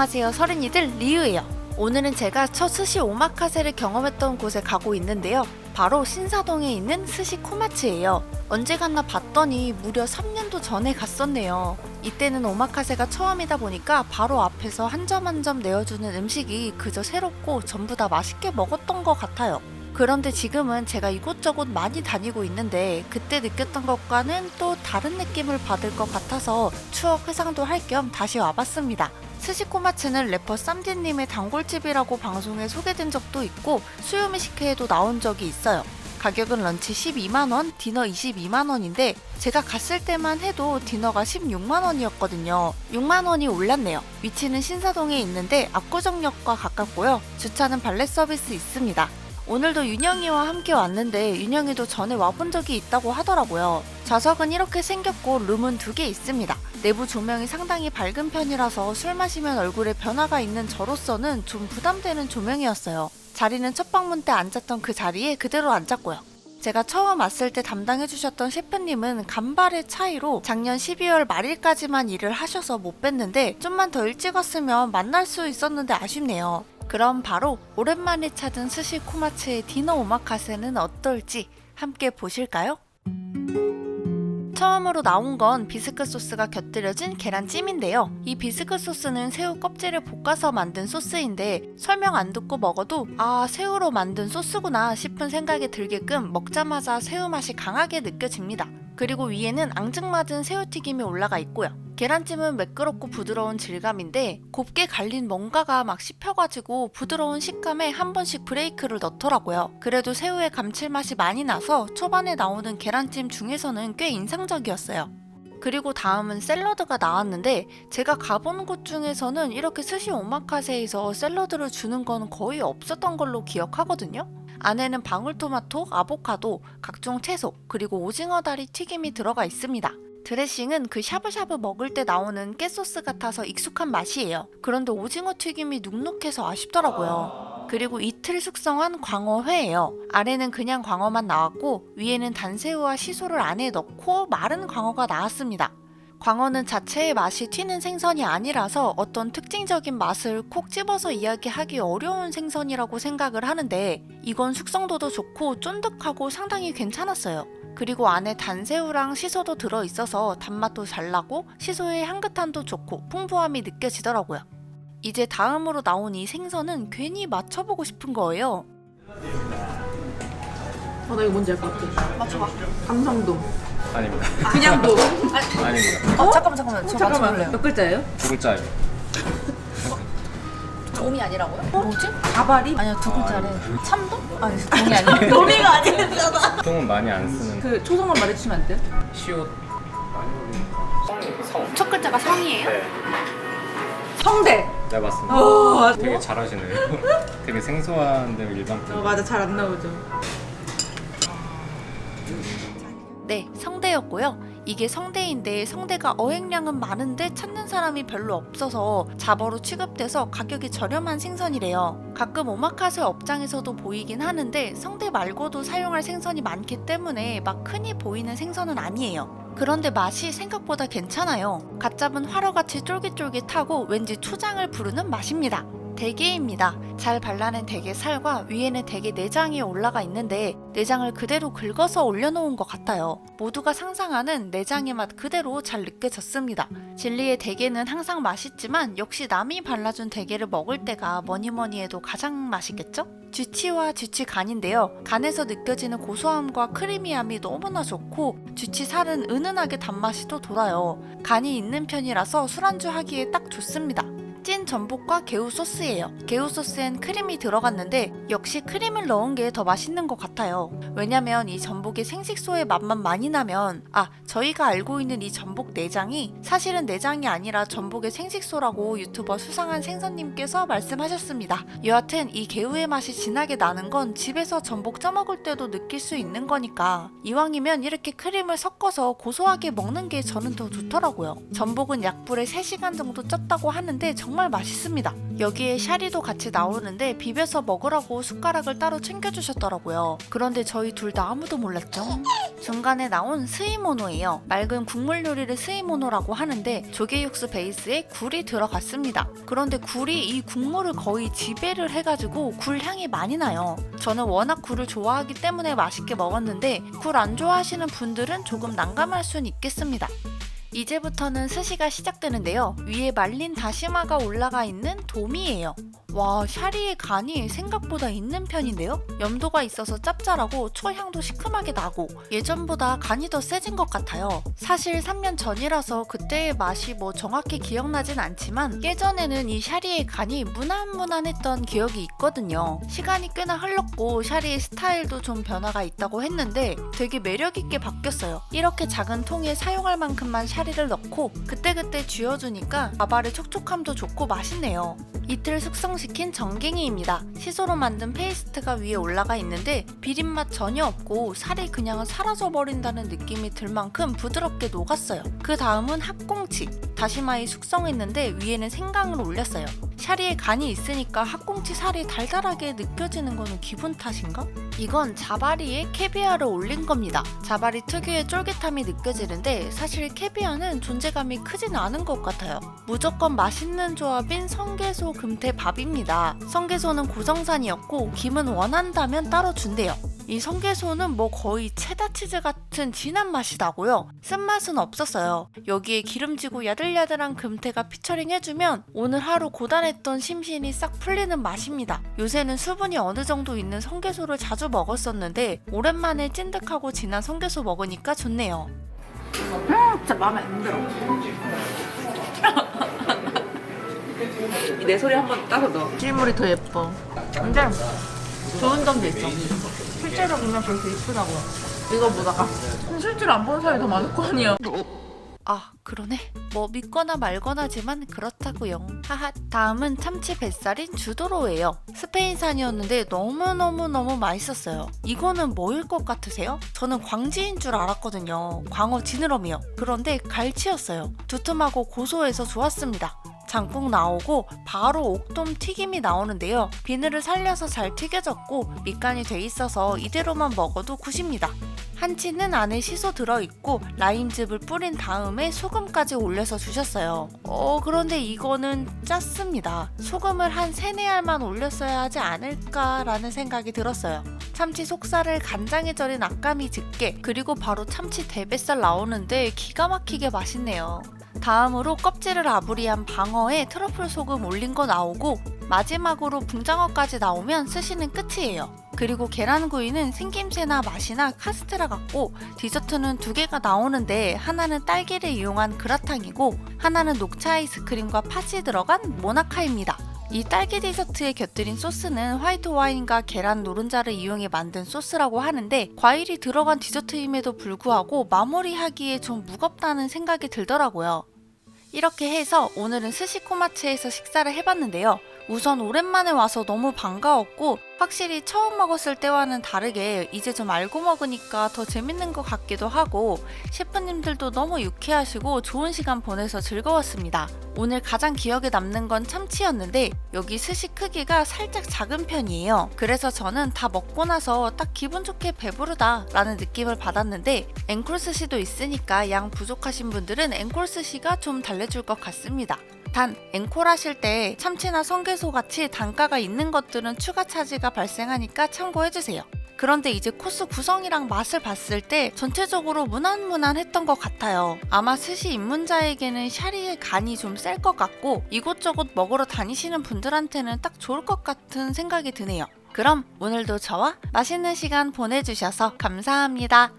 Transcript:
안녕하세요, 서른이들 리우예요. 오늘은 제가 첫 스시 오마카세를 경험했던 곳에 가고 있는데요. 바로 신사동에 있는 스시 코마츠예요. 언제 갔나 봤더니 무려 3년도 전에 갔었네요. 이때는 오마카세가 처음이다 보니까 바로 앞에서 한 점 한 점 내어주는 음식이 그저 새롭고 전부 다 맛있게 먹었던 것 같아요. 그런데 지금은 제가 이곳저곳 많이 다니고 있는데 그때 느꼈던 것과는 또 다른 느낌을 받을 것 같아서 추억 회상도 할 겸 다시 와봤습니다. 스시코마츠는 래퍼 쌈디님의 단골집이라고 방송에 소개된 적도 있고 수요미식회에도 나온 적이 있어요. 가격은 런치 12만원, 디너 22만원인데 제가 갔을 때만 해도 디너가 16만원이었거든요. 6만원이 올랐네요. 위치는 신사동에 있는데 압구정역과 가깝고요. 주차는 발렛 서비스 있습니다. 오늘도 윤영이와 함께 왔는데 윤영이도 전에 와본 적이 있다고 하더라고요. 좌석은 이렇게 생겼고 룸은 2개 있습니다. 내부 조명이 상당히 밝은 편이라서 술 마시면 얼굴에 변화가 있는 저로서는 좀 부담되는 조명이었어요. 자리는 첫 방문 때 앉았던 그 자리에 그대로 앉았고요. 제가 처음 왔을 때 담당해주셨던 셰프님은 간발의 차이로 작년 12월 말일까지만 일을 하셔서 못 뵀는데 좀만 더 일찍 왔으면 만날 수 있었는데 아쉽네요. 그럼 바로 오랜만에 찾은 스시 코마츠의 디너 오마카세는 어떨지 함께 보실까요? 처음으로 나온 건 비스크 소스가 곁들여진 계란찜인데요. 이 비스크 소스는 새우 껍질을 볶아서 만든 소스인데 설명 안 듣고 먹어도 아, 새우로 만든 소스구나 싶은 생각이 들게끔 먹자마자 새우 맛이 강하게 느껴집니다. 그리고 위에는 앙증맞은 새우튀김이 올라가 있고요. 계란찜은 매끄럽고 부드러운 질감인데 곱게 갈린 뭔가가 막 씹혀가지고 부드러운 식감에 한 번씩 브레이크를 넣더라고요. 그래도 새우의 감칠맛이 많이 나서 초반에 나오는 계란찜 중에서는 꽤 인상적이었어요. 그리고 다음은 샐러드가 나왔는데 제가 가본 곳 중에서는 이렇게 스시 오마카세에서 샐러드를 주는 건 거의 없었던 걸로 기억하거든요. 안에는 방울토마토, 아보카도, 각종 채소, 그리고 오징어 다리 튀김이 들어가 있습니다. 드레싱은 그 샤브샤브 먹을 때 나오는 깨소스 같아서 익숙한 맛이에요. 그런데 오징어 튀김이 눅눅해서 아쉽더라고요. 그리고 이틀 숙성한 광어회예요. 아래는 그냥 광어만 나왔고 위에는 단새우와 시소를 안에 넣고 마른 광어가 나왔습니다. 광어는 자체의 맛이 튀는 생선이 아니라서 어떤 특징적인 맛을 콕 집어서 이야기하기 어려운 생선이라고 생각을 하는데 이건 숙성도도 좋고 쫀득하고 상당히 괜찮았어요. 그리고 안에 단새우랑 시소도 들어있어서 단맛도 잘 나고 시소의 향긋함도 좋고 풍부함이 느껴지더라고요. 이제 다음으로 나온 이 생선은 괜히 맞춰보고 싶은 거예요. 나 이거 뭔지 알 것 같아. 맞춰봐. 감성돔. 아닙니다. 그냥 돔. 아닙니다. 잠깐만. 저 맞춰볼래요. 몇 글자예요? 2글자예요. 돔이 아니라고요? 뭐지? 가발이? 아니요, 2글자래. 참돔? 아니, 돔이 아니에요. 돔이가 아니잖아. 보통은 많이 안 쓰는 그 초성만 말해주시면 안 돼요? 시옷 성. 첫 글자가 성이에요? 네, 성대. 네 맞습니다. 되게 뭐? 잘하시네요. 되게 생소한데 일반 분. 맞아, 잘 안 나오죠. 네, 성대였고요. 이게 성대인데 성대가 어획량은 많은데 찾는 사람이 별로 없어서 잡어로 취급돼서 가격이 저렴한 생선이래요. 가끔 오마카세 업장에서도 보이긴 하는데 성대 말고도 사용할 생선이 많기 때문에 막 흔히 보이는 생선은 아니에요. 그런데 맛이 생각보다 괜찮아요. 갓 잡은 화로같이 쫄깃쫄깃하고 왠지 초장을 부르는 맛입니다. 대게입니다. 잘 발라낸 대게 살과 위에는 대게 내장이 올라가 있는데 내장을 그대로 긁어서 올려놓은 것 같아요. 모두가 상상하는 내장의 맛 그대로 잘 느껴졌습니다. 진리의 대게는 항상 맛있지만 역시 남이 발라준 대게를 먹을 때가 뭐니뭐니 해도 가장 맛있겠죠? 쥐치와 쥐치 간인데요. 간에서 느껴지는 고소함과 크리미함이 너무나 좋고 쥐치 살은 은은하게 단맛이 또 돌아요. 간이 있는 편이라서 술안주 하기에 딱 좋습니다. 찐 전복과 개우 소스예요. 개우 소스엔 크림이 들어갔는데 역시 크림을 넣은 게 더 맛있는 것 같아요. 왜냐면 이 전복의 생식소의 맛만 많이 나면 저희가 알고 있는 이 전복 내장이 사실은 내장이 아니라 전복의 생식소라고 유튜버 수상한 생선님께서 말씀하셨습니다. 여하튼 이 개우의 맛이 진하게 나는 건 집에서 전복 쪄먹을 때도 느낄 수 있는 거니까 이왕이면 이렇게 크림을 섞어서 고소하게 먹는 게 저는 더 좋더라고요. 전복은 약불에 3시간 정도 쪘다고 하는데 정말 정말 맛있습니다. 여기에 샤리도 같이 나오는데 비벼서 먹으라고 숟가락을 따로 챙겨주셨더라고요. 그런데 저희 둘 다 아무도 몰랐죠. 중간에 나온 스이모노예요. 맑은 국물 요리를 스이모노라고 하는데 조개 육수 베이스에 굴이 들어갔습니다. 그런데 굴이 이 국물을 거의 지배를 해가지고 굴 향이 많이 나요. 저는 워낙 굴을 좋아하기 때문에 맛있게 먹었는데 굴 안 좋아하시는 분들은 조금 난감할 수는 있겠습니다. 이제부터는 스시가 시작되는데요. 위에 말린 다시마가 올라가 있는 도미예요. 와, 샤리의 간이 생각보다 있는 편인데요? 염도가 있어서 짭짤하고 초향도 시큼하게 나고 예전보다 간이 더 세진 것 같아요. 사실 3년 전이라서 그때의 맛이 뭐 정확히 기억나진 않지만 예전에는 이 샤리의 간이 무난무난했던 기억이 있거든요. 시간이 꽤나 흘렀고 샤리의 스타일도 좀 변화가 있다고 했는데 되게 매력있게 바뀌었어요. 이렇게 작은 통에 사용할 만큼만 샤리를 넣고 그때그때 쥐어주니까 밥알의 촉촉함도 좋고 맛있네요. 이틀 숙성시킨 정갱이입니다. 시소로 만든 페이스트가 위에 올라가 있는데 비린맛 전혀 없고 살이 그냥 사라져버린다는 느낌이 들 만큼 부드럽게 녹았어요. 그 다음은 핫꽁치. 다시마에 숙성했는데 위에는 생강을 올렸어요. 샤리에 간이 있으니까 핫꽁치 살이 달달하게 느껴지는 거는 기분 탓인가? 이건 자바리에 캐비아를 올린 겁니다. 자바리 특유의 쫄깃함이 느껴지는데 사실 캐비아는 존재감이 크진 않은 것 같아요. 무조건 맛있는 조합인 성게소 금태밥입니다. 성게소는 고정산이었고 김은 원한다면 따로 준대요. 이 성게소는 뭐 거의 체다치즈 같은 진한 맛이 나고요. 쓴맛은 없었어요. 여기에 기름지고 야들야들한 금태가 피처링 해주면 오늘 하루 고단했던 심신이 싹 풀리는 맛입니다. 요새는 수분이 어느 정도 있는 성게소를 자주 먹었었는데 오랜만에 찐득하고 진한 성게소 먹으니까 좋네요. 진짜 마음에 안 들어. 내 소리 한번 따서 넣어. 실물이 더 예뻐. 근데 좋은 점도 있어. 실제로 보면 그렇게 예쁘다고. 이거 보다가 실제로 안 보는 사람이 더 많을 거 아니야. 아, 그러네. 뭐 믿거나 말거나지만 그렇다고요. 하하. 다음은 참치 뱃살인 주도로예요. 스페인산이었는데 너무너무 맛있었어요. 이거는 뭐일 것 같으세요? 저는 광지인 줄 알았거든요. 광어 지느러미요. 그런데 갈치였어요. 두툼하고 고소해서 좋았습니다. 장국 나오고 바로 옥돔 튀김이 나오는데요. 비늘을 살려서 잘 튀겨졌고 밑간이 돼 있어서 이대로만 먹어도 굿입니다. 한치는 안에 시소 들어있고 라임즙을 뿌린 다음에 소금까지 올려서 주셨어요. 그런데 이거는 짰습니다. 소금을 한 3-4알만 올렸어야 하지 않을까라는 생각이 들었어요. 참치 속살을 간장에 절인 악감이 짙게 그리고 바로 참치 대뱃살 나오는데 기가 막히게 맛있네요. 다음으로 껍질을 아부리한 방어에 트러플 소금 올린 거 나오고 마지막으로 붕장어까지 나오면 스시는 끝이에요. 그리고 계란구이는 생김새나 맛이나 카스테라 같고 디저트는 2개가 나오는데 하나는 딸기를 이용한 그라탕이고 하나는 녹차 아이스크림과 팥이 들어간 모나카입니다. 이 딸기 디저트에 곁들인 소스는 화이트 와인과 계란 노른자를 이용해 만든 소스라고 하는데 과일이 들어간 디저트임에도 불구하고 마무리하기에 좀 무겁다는 생각이 들더라고요. 이렇게 해서 오늘은 스시코마츠에서 식사를 해봤는데요. 우선 오랜만에 와서 너무 반가웠고 확실히 처음 먹었을 때와는 다르게 이제 좀 알고 먹으니까 더 재밌는 것 같기도 하고 셰프님들도 너무 유쾌하시고 좋은 시간 보내서 즐거웠습니다. 오늘 가장 기억에 남는 건 참치였는데 여기 스시 크기가 살짝 작은 편이에요. 그래서 저는 다 먹고 나서 딱 기분 좋게 배부르다 라는 느낌을 받았는데 앵콜 스시도 있으니까 양 부족하신 분들은 앵콜 스시가 좀 달래줄 것 같습니다. 단 앵콜 하실 때 참치나 성게소 같이 단가가 있는 것들은 추가 차지가 발생하니까 참고해주세요. 그런데 이제 코스 구성이랑 맛을 봤을 때 전체적으로 무난무난했던 것 같아요. 아마 스시 입문자에게는 샤리의 간이 좀 셀 것 같고 이곳저곳 먹으러 다니시는 분들한테는 딱 좋을 것 같은 생각이 드네요. 그럼 오늘도 저와 맛있는 시간 보내주셔서 감사합니다.